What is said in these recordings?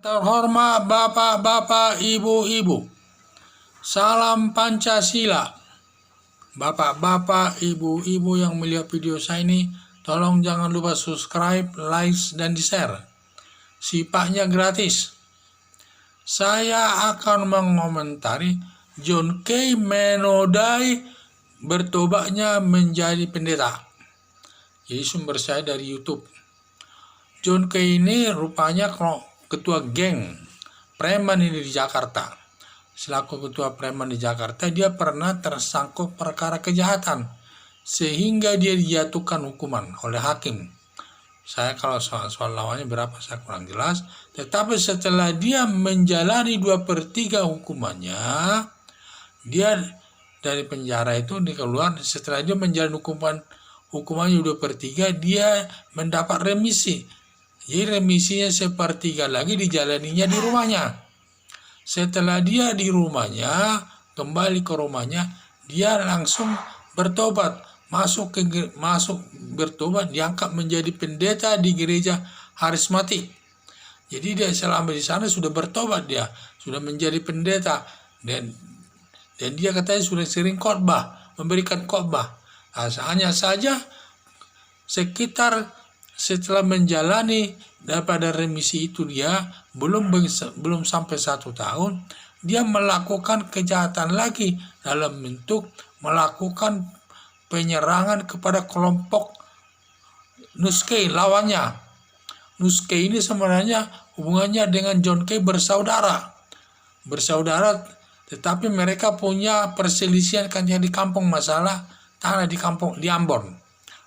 Terhormat bapak-bapak, ibu-ibu, salam Pancasila. Bapak-bapak, ibu-ibu yang melihat video saya ini, tolong jangan lupa subscribe, like, dan di-share. Sifatnya gratis. Saya akan mengomentari John Kay menodai bertobatnya menjadi pendeta. Jadi sumber saya dari YouTube. John Kay ini rupanya ketua geng preman ini di Jakarta. Selaku ketua preman di Jakarta, dia pernah tersangkut perkara kejahatan sehingga dia dijatuhkan hukuman oleh hakim. Saya kalau soal lawannya berapa saya kurang jelas. Tetapi setelah dia menjalani 2/3 hukumannya, dia dari penjara itu dikeluar. Setelah dia menjalani hukumannya 2/3, dia mendapat remisi. Jadi remisinya 1/3 lagi dijalaninya di rumahnya. Setelah dia di rumahnya, kembali ke rumahnya, dia langsung bertobat, masuk bertobat, diangkat menjadi pendeta di gereja Harismatik. Jadi dia selama di sana sudah bertobat, dia sudah menjadi pendeta, dan dia katanya sudah sering khotbah, memberikan khotbah. Hanya saja setelah menjalani daripada remisi itu, dia belum sampai 1 tahun, dia melakukan kejahatan lagi dalam bentuk melakukan penyerangan kepada kelompok Nuskay lawannya. Nuskay ini sebenarnya hubungannya dengan John Kay bersaudara, tetapi mereka punya perselisihan kan di kampung, masalah tanah di kampung di Ambon.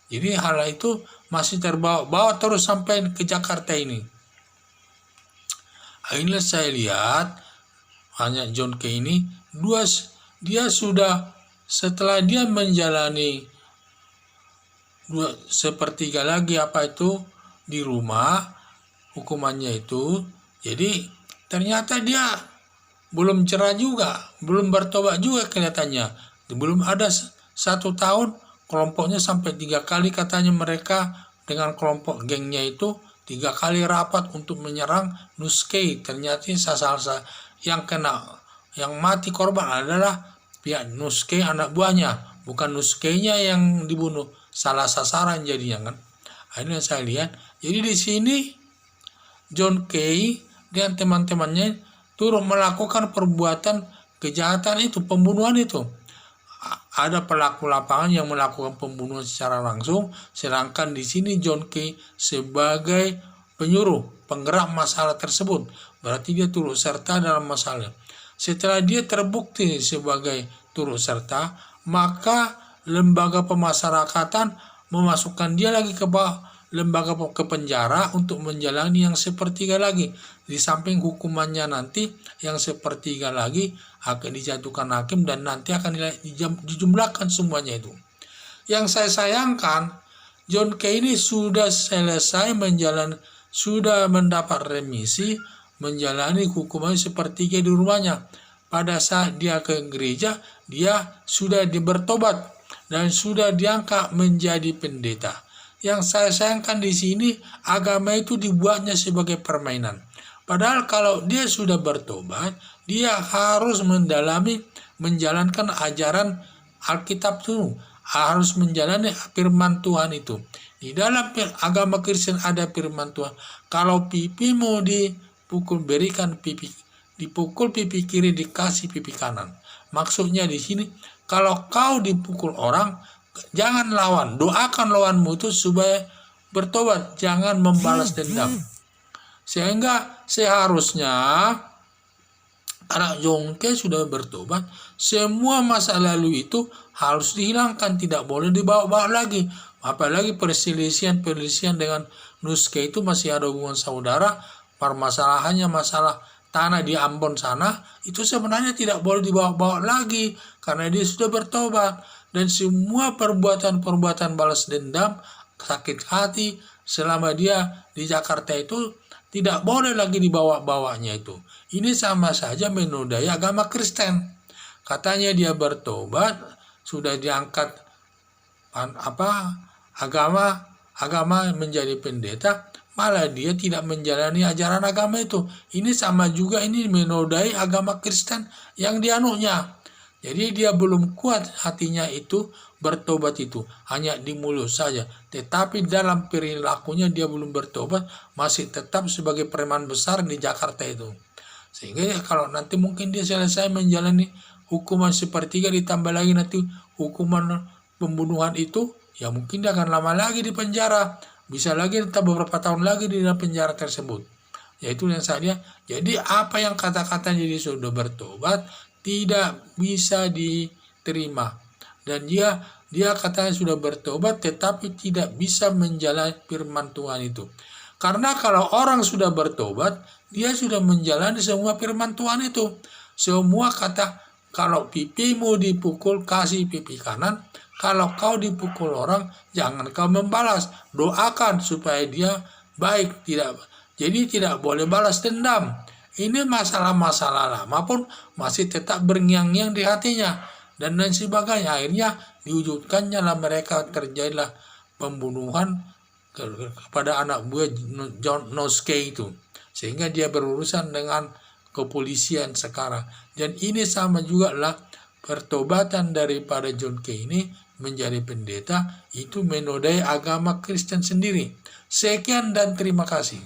Jadi hal itu masih terbawa terus sampai ke Jakarta ini. Akhirnya saya lihat hanya John Kay ini dia sudah, setelah dia menjalani 2/3 lagi di rumah hukumannya itu, jadi ternyata dia belum cerah juga, belum bertobat juga kelihatannya. Belum ada 1 tahun, kelompoknya sampai 3 kali katanya mereka dengan kelompok gengnya itu 3 kali rapat untuk menyerang Nuskay. Ternyata yang mati korban adalah pihak Nuskay, anak buahnya, bukan Nuskaynya yang dibunuh. Salah sasaran jadinya kan. Akhirnya saya lihat, jadi di sini John Kay dan teman-temannya turut melakukan perbuatan kejahatan itu, pembunuhan itu. Ada pelaku lapangan yang melakukan pembunuhan secara langsung, sedangkan di sini John Kay sebagai penyuruh, penggerak masalah tersebut. Berarti dia turut serta dalam masalah. Setelah dia terbukti sebagai turut serta, maka lembaga pemasyarakatan memasukkan dia lagi ke penjara untuk menjalani yang 1/3 lagi. Di samping hukumannya nanti yang 1/3 lagi akan dijatuhkan hakim dan nanti akan dijumlahkan semuanya itu. Yang saya sayangkan, John Kay ini sudah selesai sudah mendapat remisi, menjalani hukuman 1/3 di rumahnya. Pada saat dia ke gereja, dia sudah bertobat dan sudah diangkat menjadi pendeta. Yang saya sayangkan di sini, agama itu dibuatnya sebagai permainan. Padahal kalau dia sudah bertobat, dia harus menjalankan ajaran Alkitab itu, harus menjalani firman Tuhan itu. Di dalam agama Kristen ada firman Tuhan. Kalau pipimu dipukul, berikan dipukul pipi kiri, dikasih pipi kanan. Maksudnya di sini, kalau kau dipukul orang, jangan lawan, doakan lawanmu itu supaya bertobat, jangan membalas dendam. Sehingga seharusnya anak John Kay sudah bertobat, semua masa lalu itu harus dihilangkan, tidak boleh dibawa-bawa lagi. Apalagi perselisihan dengan Nuskay itu masih ada hubungan saudara, permasalahannya masalah tanah di Ambon sana, itu sebenarnya tidak boleh dibawa-bawa lagi karena dia sudah bertobat. Dan semua perbuatan balas dendam, sakit hati selama dia di Jakarta itu tidak boleh lagi dibawa-bawanya itu. Ini sama saja menodai agama Kristen. Katanya dia bertobat, sudah diangkat agama menjadi pendeta, malah dia tidak menjalani ajaran agama itu. Ini sama juga, ini menodai agama Kristen yang dianutnya. Jadi dia belum kuat hatinya itu bertobat itu, hanya di mulut saja. Tetapi dalam perilakunya dia belum bertobat, masih tetap sebagai preman besar di Jakarta itu. Sehingga ya kalau nanti mungkin dia selesai menjalani hukuman sepertiga, ditambah lagi nanti hukuman pembunuhan itu, ya mungkin dia akan lama lagi di penjara. Bisa lagi tetap beberapa tahun lagi di dalam penjara tersebut. Yaitu yang saya, jadi apa yang kata-katanya dia sudah bertobat tidak bisa diterima, dan dia katanya sudah bertobat tetapi tidak bisa menjalani firman Tuhan itu. Karena kalau orang sudah bertobat, dia sudah menjalani semua firman Tuhan itu. Semua kata, kalau pipimu dipukul, kasih pipi kanan. Kalau kau dipukul orang, jangan kau membalas. Doakan supaya dia baik. Jadi tidak boleh balas dendam. Ini masalah-masalah lama pun masih tetap berngiang-ngiang di hatinya. Dan lain sebagainya. Akhirnya diwujudkannya lah mereka, terjadilah pembunuhan kepada anak buah John Noske itu. Sehingga dia berurusan dengan kepolisian sekarang. Dan ini sama juga lah pertobatan daripada John Kay ini menjadi pendeta, itu menodai agama Kristen sendiri. Sekian dan terima kasih.